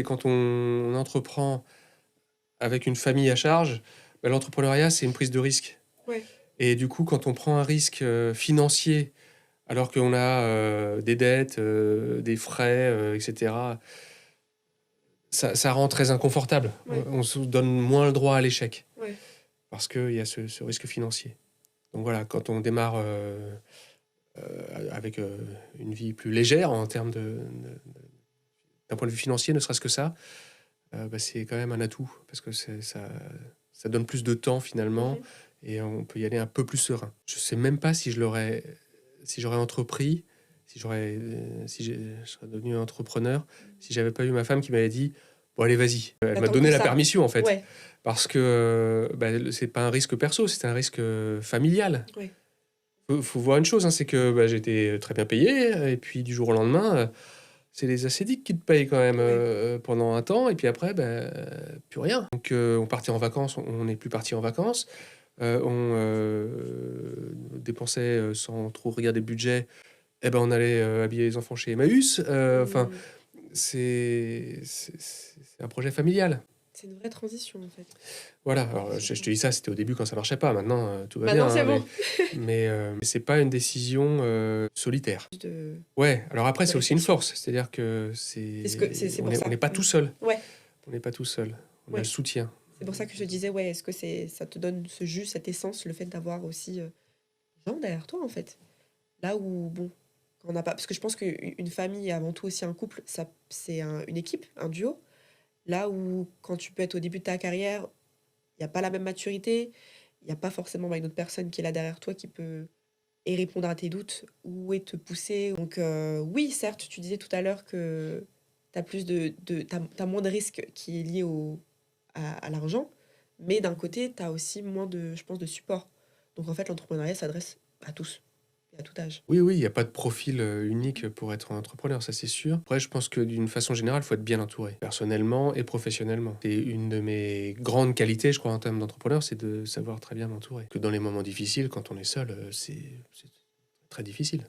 quand on entreprend avec une famille à charge, bah, l'entrepreneuriat, c'est une prise de risque. Ouais. Et du coup, quand on prend un risque financier, alors qu'on a des dettes, des frais, etc., ça rend très inconfortable. Ouais. On se donne moins le droit à l'échec Ouais. parce qu'il y a ce risque financier. Donc voilà, quand on démarre avec une vie plus légère en termes d'un point de vue financier, ne serait-ce que ça, bah, c'est quand même un atout parce que ça donne plus de temps finalement Mhm. et on peut y aller un peu plus serein. Je sais même pas si si j'aurais entrepris, je serais devenu entrepreneur, si j'avais pas eu ma femme qui m'avait dit bon allez vas-y. Elle m'a T'attends que donné la ça. permission en fait Ouais. parce que bah, c'est pas un risque perso, c'est un risque familial. Ouais. Faut voir une chose, hein, c'est que bah, j'étais très bien payé et puis du jour au lendemain. C'est les ascédiques qui te payent quand même Ouais. pendant un temps, et puis après, ben, plus rien. Donc on partait en vacances, on n'est plus parti en vacances. On dépensait sans trop regarder le budget. Eh ben, on allait habiller les enfants chez Emmaüs. Enfin, Mhm. c'est un projet familial. C'est une vraie transition en fait. Voilà, alors je te dis ça, c'était au début quand ça marchait pas. Maintenant, tout va bien, Maintenant c'est hein, bon. mais c'est pas une décision solitaire. De, Ouais, alors après, de c'est aussi une réflexion. force. C'est-à-dire que C'est on pour n'est ça. pas tout seul. Ouais. On n'est pas tout seul. On a le Ouais. soutien. C'est pour ça que je te disais, ouais, est-ce que ça te donne ce jus, cette essence, le fait d'avoir aussi des gens derrière toi, en fait. Là où, bon, quand on n'a pas... Parce que je pense qu'une famille, et avant tout aussi un couple, ça, c'est une équipe, un duo. Là où, quand tu peux être au début de ta carrière, il n'y a pas la même maturité, il n'y a pas forcément une autre personne qui est là derrière toi qui peut et répondre à tes doutes ou et te pousser. Donc oui, certes, tu disais tout à l'heure que tu as plus t'as moins de risques qui est lié à l'argent, mais d'un côté, tu as aussi moins de, je pense, de support. Donc en fait, l'entrepreneuriat s'adresse à tous et à tout âge. Oui, oui, il n'y a pas de profil unique pour être un entrepreneur, ça c'est sûr. Après, je pense que d'une façon générale, il faut être bien entouré, personnellement et professionnellement. C'est une de mes grandes qualités, je crois, en termes d'entrepreneur, c'est de savoir très bien m'entourer. Que dans les moments difficiles, quand on est seul, c'est très difficile.